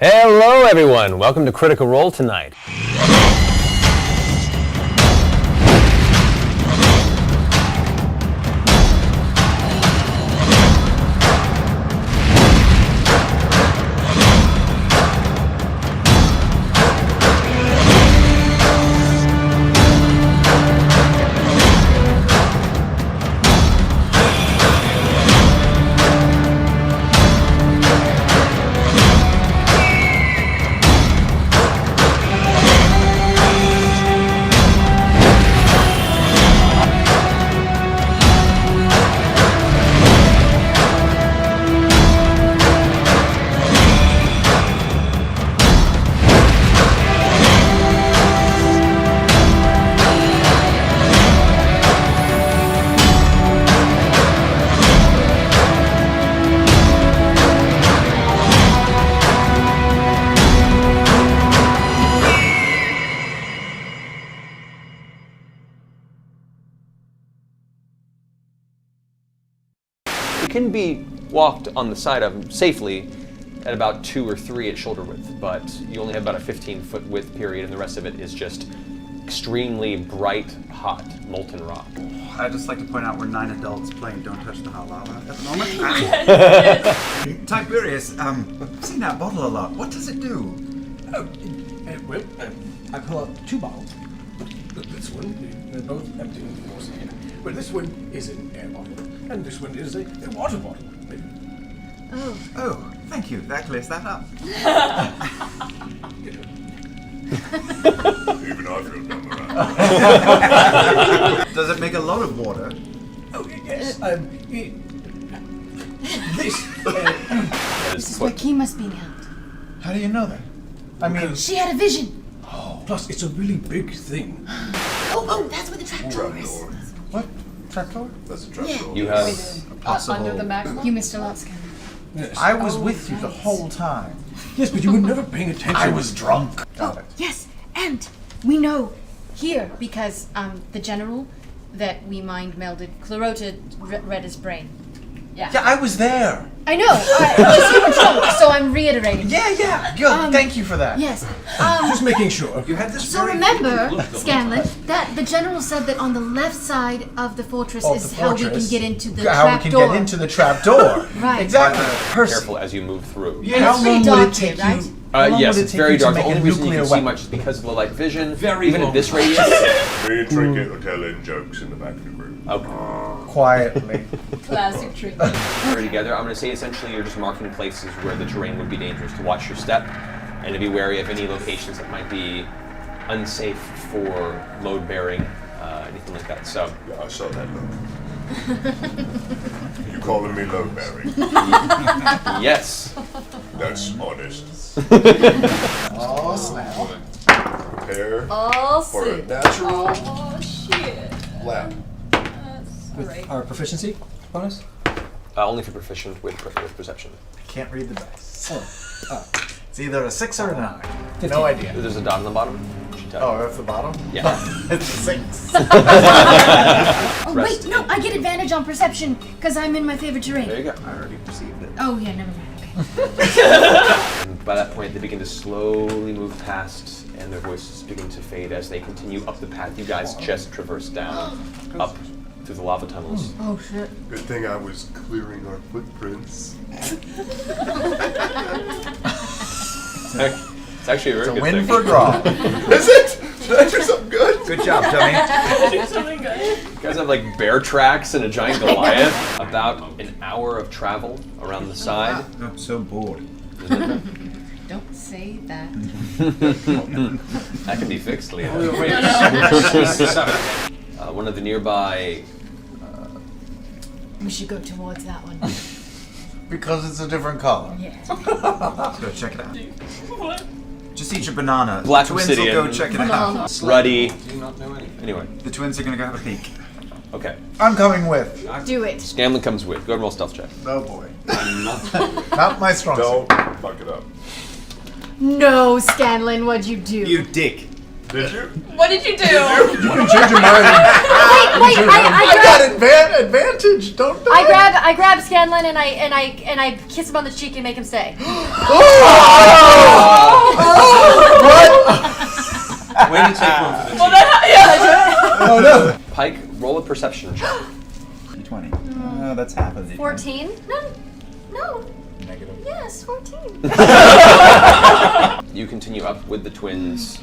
Hello everyone, welcome to Critical Role tonight. It can be walked on the side of safely at about 2 or 3 at shoulder width, but you only have about a 15-foot width period, and the rest of it is just extremely bright, hot, molten rock. I'd just like to point out we're 9 adults playing Don't Touch the Hot Lava at the moment. Tiberius, I've seen that bottle a lot. What does it do? I pull out 2 bottles. This one, they're both empty, of course. But this one is an air bottle, and this one is a water bottle. Oh, thank you. That clears that up. Even I feel dumb around. Does it make a lot of water? Oh, yes. This This is where Kima must be held. How do you know that? I mean, She had a vision. Oh, plus it's a really big thing. Oh, that's where the trapdoor is. Trapdoor. what? Trapdoor? That's a trapdoor. You have Under the MacLeod? You missed a lot, Scanlan. Yes. I was with you the whole time. Yes, but you were never paying attention. I was drunk. Got it. Yes, and we know here because the general that we mind melded, Clarota read his brain. Yeah, I was there. I know. Just you were drunk, so I'm reiterating. Yeah. Good. Thank you for that. Yes. Just making sure. You had this. So remember, Scanlan, that the general said that on the left side of the fortress is how we can get into the How we trap can door. get into the trap door. Right. Exactly. Percy. careful as you move through. And it's pretty dark here, right? Yes, it's very dark. The only reason you can see weapon? much is because of the light vision. Very Even long at this radius. Me and Trinket are telling jokes in the back of the group. Okay. Quietly. Classic trick. We're together. I'm going to say essentially you're just marking places where the terrain would be dangerous to watch your step and to be wary of any locations that might be unsafe for load bearing, anything like that. So, Yeah, I saw that look. You calling me load bearing? yes. That's honest. Oh snap. Prepare Oh, for a sick. natural Oh, shit. lap. That's great. Our proficiency bonus? Only if you're proficient with perception. I can't read the dice. It's either a 6 or a 9. 15. No idea. There's a dot on the bottom. Should tell you. Oh, that's the bottom? Yeah. It's a 6. Oh, wait, Rest. no, I get advantage on perception because I'm in my favorite terrain. There you go. I already perceived it. Oh, yeah, never mind. And by that point, they begin to slowly move past, and their voices begin to fade as they continue up the path you guys just traversed down, up through the lava tunnels. Oh, shit. Good thing I was clearing our footprints. It's actually a very It's a good win thing. for draw. Is it? Did I do something good? Good job, Tommy. Something good. You guys have like bear tracks and a giant Goliath. About an hour of travel around the side. I'm so bored. Don't say that. That can be fixed, Leo. Wait. One of the nearby. We should go towards that one. Because it's a different color. Yeah. Let's go check it out. What? Just eat your banana. Black the twins obsidian. will go check it out. Ruddy. Do not know anything. Anyway, The twins are gonna go have a peek. okay. I'm coming with. Do it. Scanlan comes with. Go ahead and roll stealth check. Oh boy. Not my strong Don't suit. fuck it up. No, Scanlan, what'd you do? You dick. Did you? What did you do? You can change your mind. Wait, I got advantage. Don't do it. I grab Scanlan and I kiss him on the cheek and make him stay. Oh! perception check. 20. Oh, that's half of the 14? No. Negative. Yes, 14. You continue up with the twins,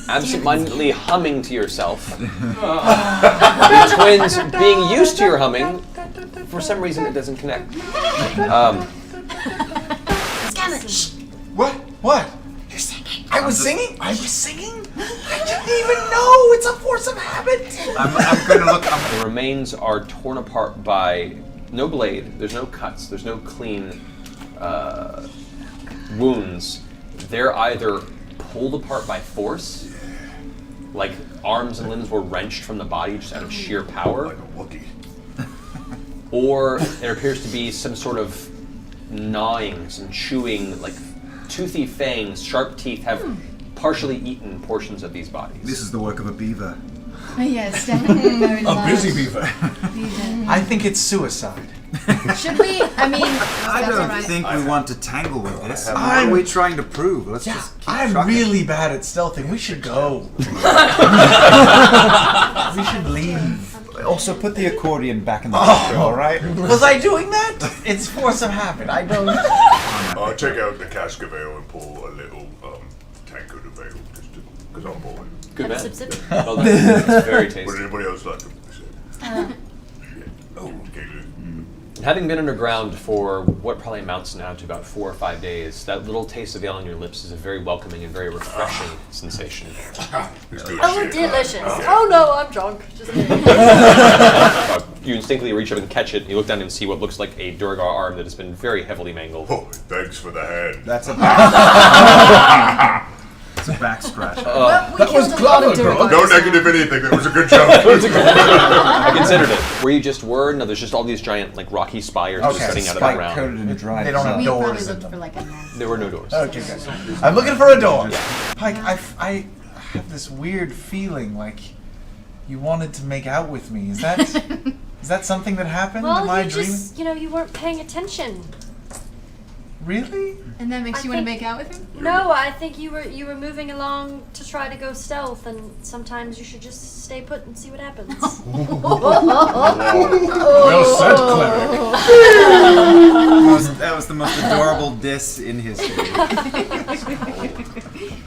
absentmindedly humming to yourself. The twins, being used to your humming, for some reason it doesn't connect. Scanlan, shh. What? You're singing. I was singing? I was singing? I didn't even know! It's a force of habit! I'm going to look. The remains are torn apart by no blade, there's no cuts, there's no clean wounds. They're either pulled apart by force, like arms and limbs were wrenched from the body just out of sheer power, Like a Wookiee. or there appears to be some sort of gnawing, some chewing, like toothy fangs, sharp teeth have partially eaten portions of these bodies. This is the work of a beaver. Yes, definitely very A large. busy beaver. I think it's suicide. Should we? I mean, I that's don't all right. think we want to tangle with this. I What have- are we trying to prove? Let's just keep I'm trucking. really bad at stealthing. We should go. We should leave. Also, put the accordion back in the picture, alright? Was I doing that? It's force of habit. I don't. I'll check out the cask of ale and pull a little tankard of ale just because I'm bored. Good man. Sip, sip. Well done. It's very Would tasty. anybody else like them? Oh, Caitlin. Having been underground for what probably amounts now to about 4 or 5 days, that little taste of ale on your lips is a very welcoming and very refreshing sensation. It's good Oh, shit. delicious. Oh no, I'm drunk. Just kidding. You instinctively reach up and catch it, and you look down and see what looks like a Durgar arm that has been very heavily mangled. Oh, thanks for the hand. That's a back. It's a back scratch. Well, we That was killed a lot of clever, bro. Durgars. No negative anything. That was a good joke. I considered it. Where you just were, no, there's just all these giant, like, rocky spires just Okay, sitting out of the Spike ground. coated in dried They don't have We salt. probably doors in looked them. for like a nest. There were no doors. Okay, good. I'm looking for a door. Pike, I have this weird feeling like you wanted to make out with me. Is that something that happened? Am Well, I you dreaming? just, you weren't paying attention. Really? And that makes I you want to think- make out with him? No, I think you were moving along to try to go stealth, and sometimes you should just stay put and see what happens. Well said, cleric. That was the most adorable diss in history.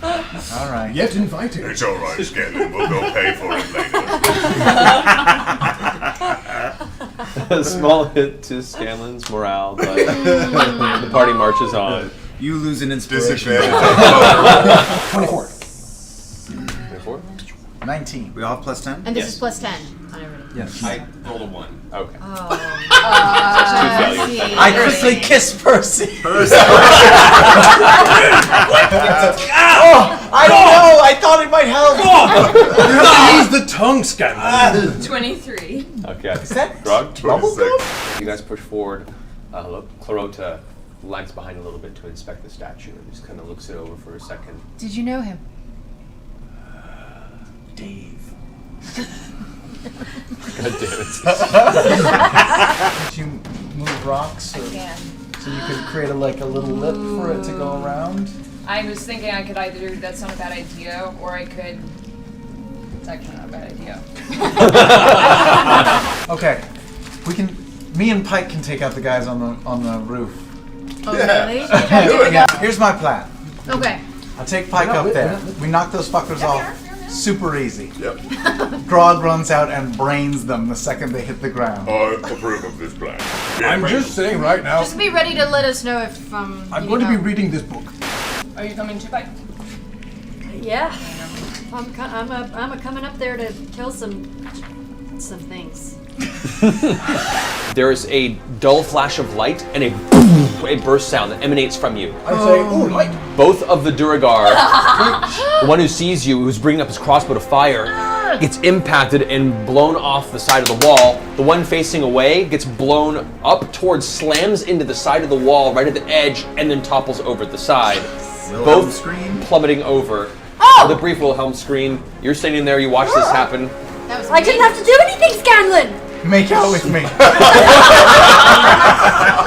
All right. Yet inviting. It's all right, Scanlan. We'll go pay for it later. A small hit to Scanlan's morale, but the party marches on. You lose an inspiration. Disadvantage. 24. 24? 19. We all have plus 10? And this Yes. is plus 10 on everything. Yes. I rolled a 1. Okay. Oh. Two failures. see. I quickly kiss Percy. I don't know. I thought it might help. You have to use the tongue, Scanlan. 23. Okay. Is that Grog? 26. You guys push forward. Clarota lags behind a little bit to inspect the statue and just kind of looks it over for a second. Did you know him? Dave? God damn it. Did you move rocks? Or, Can. so you could create a little lip for it to go around? I was thinking I could either, that's not a bad idea, or I could, it's actually not a bad idea. Okay. Me and Pike can take out the guys on the roof. Oh, really? Yeah. Here's my plan. Okay. I'll take Pike up there. We knock those fuckers off. Super easy. Yep. Grog runs out and brains them the second they hit the ground. I approve of this plan. I'm just saying right now, Just be ready to let us know if I'm you going to be know. reading this book. Are you coming too, Pike? Yeah. I'm coming up there to kill some things. There is a dull flash of light and a boom, a burst sound that emanates from you. I say, oh, light. Both of the Duragar, the one who sees you, who's bringing up his crossbow to fire, gets impacted and blown off the side of the wall. The one facing away gets blown up towards, slams into the side of the wall right at the edge, and then topples over at the side. Wilhelm Both scream. plummeting over. The brief Wilhelm scream. You're standing there, you watch this happen. That was I didn't have to do anything, Scanlan! Make out with me.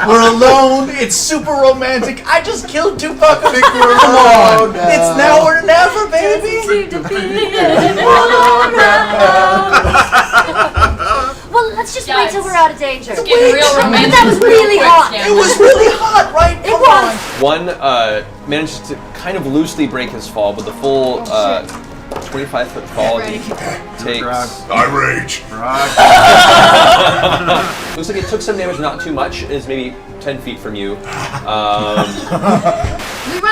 We're alone. It's super romantic. I just killed two fuckers. Come on. It's now or never, baby. Seem to be anyone around. till we're out of danger. It's getting real romantic. That was really hot. It was really hot, right? It was. One manages to kind of loosely break his fall, but the full 25-foot fall takes. I rage. Looks like it took some damage, not too much. It is maybe 10 feet from you. We run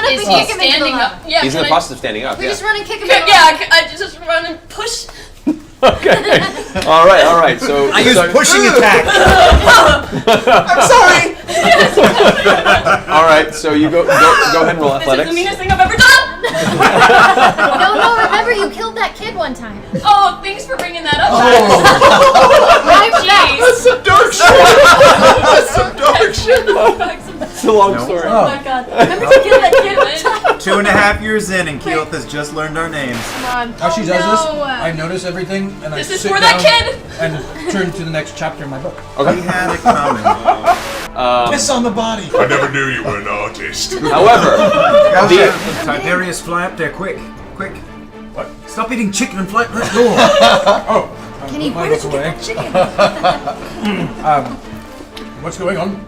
up and Is kick he him into the standing lava. up? Yeah. He's in the process of standing up. We Yeah. just run and kick him Yeah, into the lava. I just run and push. Okay. All right. So I use pushing attack. I'm sorry. All right. So you go ahead and roll This is athletics. the meanest thing I've ever done. No, remember you killed that kid one time. Oh, thanks for bringing that up. That's some dark shit. That's some dark shit. It's a long story. Oh my god. Remember to kill that kid one time? 2.5 years in, and Keyleth has just learned our names. Come on. How she does this, no. I notice everything, and This I is sit for down that kid. and turn to the next chapter in my book. We had it coming. Piss on the body. I never knew you were an artist. However, Tiberius, fly up there, quick. What? Stop eating chicken and fly up that door. Can he? Mine Where did goes you away. get that chicken? What's going on?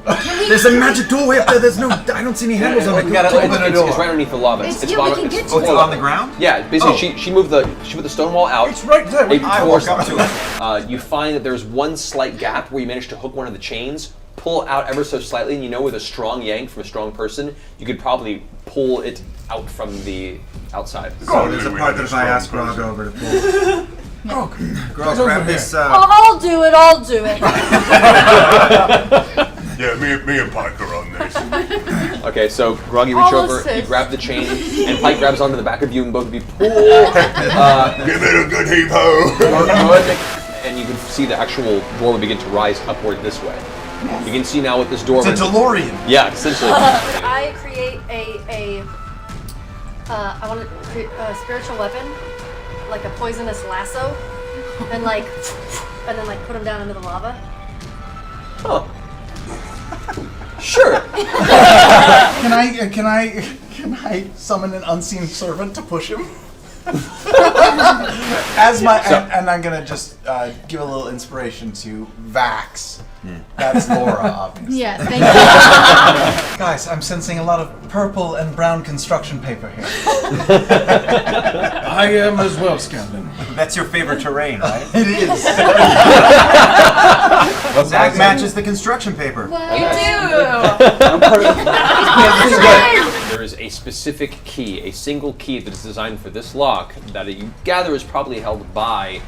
There's a magic doorway up there. There's no. I don't see any handles on it. We gotta open a it's door. right underneath the lava. It's- It's yeah, we bottom- can get it's to Oh, it's below. on the ground? Yeah, basically she moved the stone wall out. It's right there. It I forced walk up them. to it. You find that there's one slight gap where you manage to hook one of the chains, pull out ever so slightly, and you know with a strong yank from a strong person, you could probably pull it out from the outside. So there's a part that if I ask Grog over to pull. Grog, Grog, grab this. I'll do it. Yeah, me and Pike are on this. Okay, so Grog, you reach Almost over, you fist. grab the chain, and Pike grabs onto the back of you, and both of you pull. Give it a good heave ho. And you can see the actual doorway begin to rise upward this way. You can see now what this door. It's a DeLorean. Yeah, essentially. I create I want to create a spiritual weapon, like a poisonous lasso, and then put him down into the lava. Huh. Sure. Can I summon an unseen servant to push him? And I'm gonna just give a little inspiration to Vax. That's Laura, obviously. Yeah, thank you. Guys, I'm sensing a lot of purple and brown construction paper here. I am as well, Scanlan. That's your favorite terrain, right? It is. That matches the construction paper. You do. There is a specific key, a single key that is designed for this lock that you gather is probably held by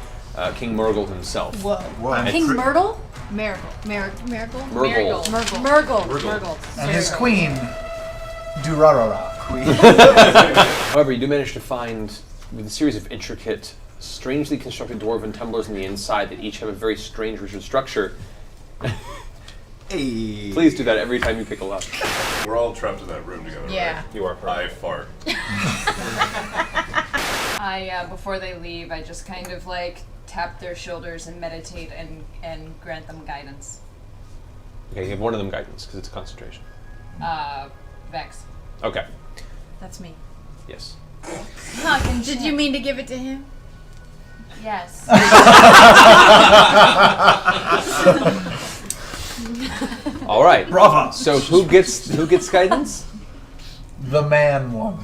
King Murgle himself. Whoa. King Myrtle? Miracle. Miracle? Murgle. Murgle. And his queen, Durarara. However, you do manage to find, with a series of intricate, strangely constructed dwarven tumblers on the inside that each have a very strange ritual structure. Hey. Please do that every time you pick a lock. We're all trapped in that room together. Yeah. Right? You are I correct. fart. Before they leave, I just kind of like tap their shoulders and meditate and grant them guidance. Okay, give one of them guidance because it's a concentration. Vex. Okay. That's me. Yes. Did you mean to give it to him? Yes. All right. Bravo. So who gets guidance? The man one.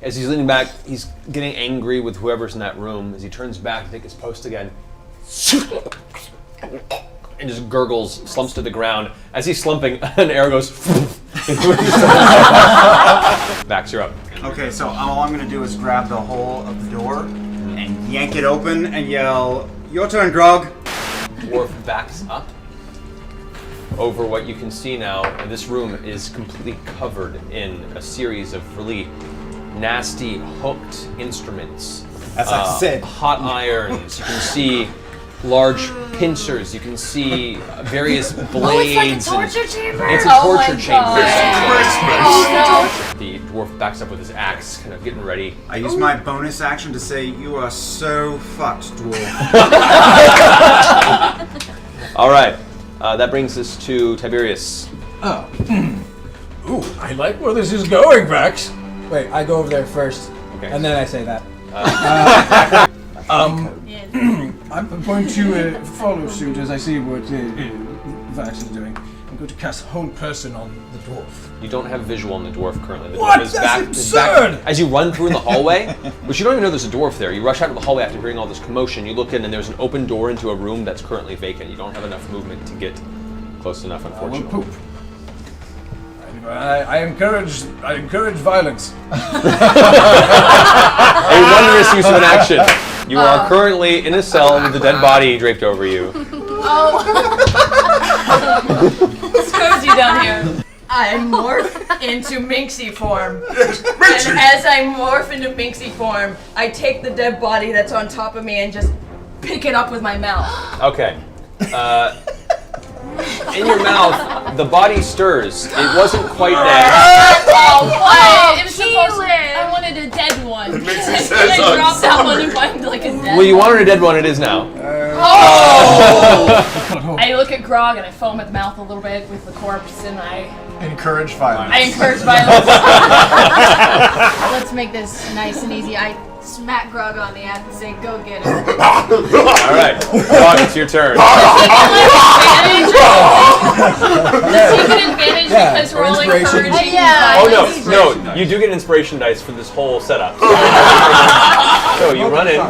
As he's leaning back, he's getting angry with whoever's in that room. As he turns back to take his post again, and just gurgles, slumps to the ground. As he's slumping, an arrow goes. Vax, you're up. Okay, so all I'm gonna do is grab the hole of the door and yank it open and yell, "Your turn, Grog." Dwarf backs up over what you can see now. And this room is completely covered in a series of really nasty hooked instruments. As I said. Hot irons. You can see large pincers. You can see various blades. It's like a torture chamber. It's a Oh my torture chamber. God. The dwarf backs up with his axe, kind of getting ready. I use my bonus action to say, "You are so fucked, dwarf." All right. That brings us to Tiberius. Oh. Ooh, I like where this is going, Vax. Wait, I go over there first, Okay. and then I say that. Yes. I'm going to follow suit as I see what Vax is doing. I'm going to cast Hold Person on the dwarf. You don't have visual on the dwarf currently. The What? dwarf is That's is back. absurd! As you run through in the hallway, which you don't even know there's a dwarf there, you rush out of the hallway after hearing all this commotion, you look in and there's an open door into a room that's currently vacant. You don't have enough movement to get close enough, Well, unfortunately. poop. I encourage violence. A wondrous use of an action. You are currently in a cell with a dead body draped over you. It's cozy down here. I morph into Minxie form. And as I morph into Minxie form, I take the dead body that's on top of me and just pick it up with my mouth. Okay. In your mouth, the body stirs. It wasn't quite dead. Oh, what? It was supposed to, I wanted a dead one. It makes me And sad I on dropped that one summary. and find like a dead Well, you one. wanted a dead one. It is now. I look at Grog and I foam at the mouth a little bit with the corpse and I Encourage violence. encourage violence. Let's make this nice and easy. I smack Grog on the ass and say, "Go get it." All right, Grog, it's your turn. Does he get advantage because we're all inspiration. encouraging? Yeah. Oh violence? no, you do get inspiration dice for this whole setup. So you run in.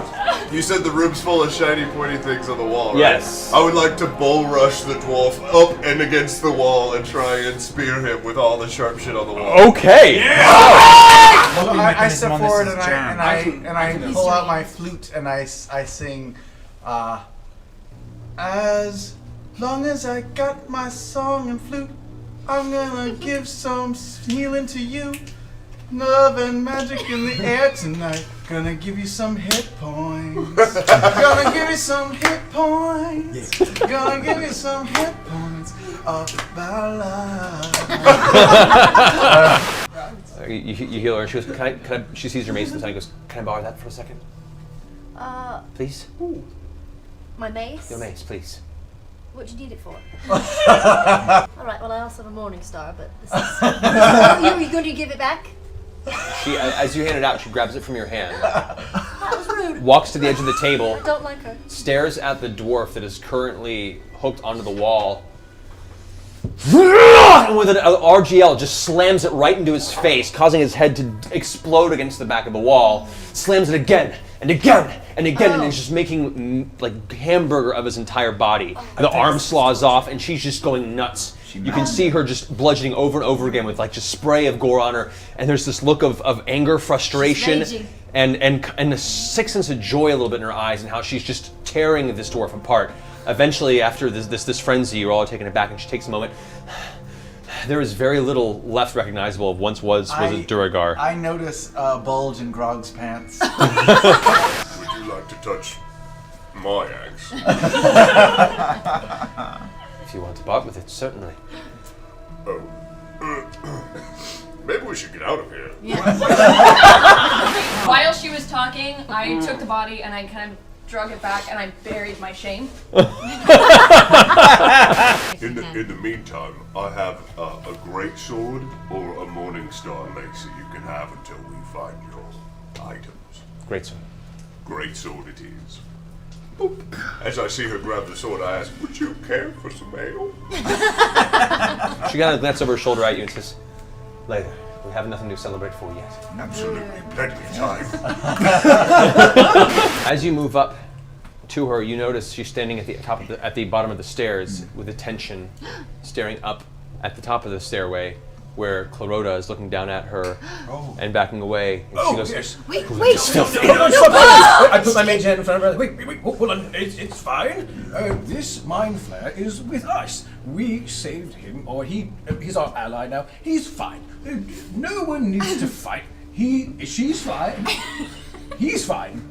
You said the room's full of shiny, pointy things on the wall, right? Yes. I would like to bull rush the dwarf up and against the wall and try and spear him with all the sharp shit on the wall. Okay. Well, I step forward and I pull out my flute and I sing, as long as I got my song and flute, I'm gonna give some healing to you. Love and magic in the air tonight. Gonna give you some hit points. Gonna give you some hit points. Gonna give you some hit points of ballad. You heal her. She goes, can I, she sees your mace and goes, can I borrow that for a second? Please? My mace? Your mace, please. What do you need it for? Alright, well I also have a morning star, but this is... you going to give it back? She, as you hand it out, she grabs it from your hand, That was rude. walks to the edge of the table, I don't like her. stares at the dwarf that is currently hooked onto the wall, and with an RGL just slams it right into his face, causing his head to explode against the back of the wall, slams it again and again and again, and is just making like hamburger of his entire body. The arm slaws off, and she's just going nuts. You can see her just bludgeoning over and over again with like just spray of gore on her, and there's this look of anger, frustration, She's and a sick sense of joy a little bit in her eyes, and how she's just tearing this dwarf apart. Eventually, after this frenzy, you're all taken aback, and she takes a moment. There is very little left recognizable of was a Duragar. I notice a bulge in Grog's pants. Would you like to touch my axe? If you want to part with it, certainly. Oh. Maybe we should get out of here. While she was talking, I took the body and I kind of drug it back and I buried my shame. In the meantime, I have a great sword or a morning star mace that you can have until we find your items. Great sword. Great sword it is. Boop. As I see her grab the sword, I ask, would you care for some ale? She kind of glances over her shoulder at you and says, "Later. We have nothing to celebrate for yet." Absolutely, plenty of time. As you move up to her, you notice she's standing at the bottom of the stairs with attention, staring up at the top of the stairway, where Clarota is looking down at her and backing away. And she goes, Yes. Wait. I put my mage hand in front of her. Wait, hold on. It's fine. This mind flare is with us. We saved him, or he's our ally now. He's fine. No one needs to fight. She's fine. He's fine.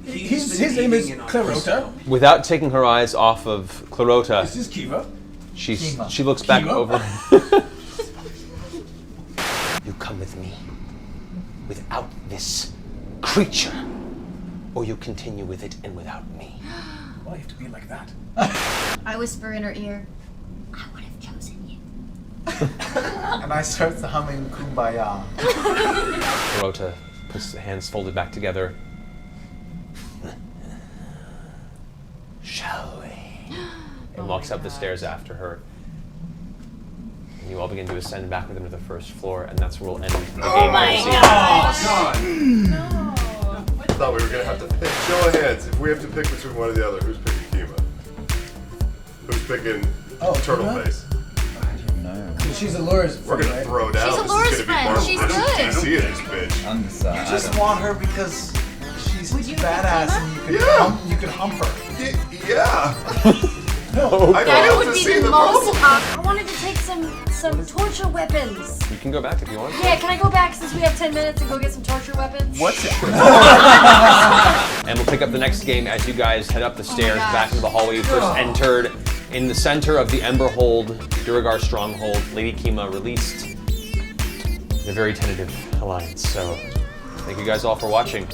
His name is Clarota. Without taking her eyes off of Clarota, This is Kiva. she looks back Kiva? over. You come with me without this creature, or you continue with it and without me. Why you have to be like that? I whisper in her ear, "I would have chosen you." And I start humming Kumbaya. Clarota puts the hands folded back together. Shall we? And walks up the stairs after her. And you all begin to ascend back with them to the first floor, and that's where we'll end the game. Oh my for the god! season. I thought we were gonna have to pick. Show of hands. If we have to pick between one or the other, who's picking Kima? Who's picking Turtle Kima? Face? She's Allure's We're friend, gonna right? throw down. She's This Allure's is gonna friend. be She's Barbara good. See it, this bitch. You just want her because she's Would you badass pick and Yeah. you can hump her. Yeah. Oh, I That failed would to be see the the most. problem. I wanted to take some torture weapons. You can go back if you want. Yeah, can I go back since we have 10 minutes and go get some torture weapons? What's it? And we'll pick up the next game as you guys head up the stairs gosh. back into the hallway you first entered. In the center of the Emberhold, Duragar stronghold, Lady Kima released in a very tentative alliance. So, thank you guys all for watching.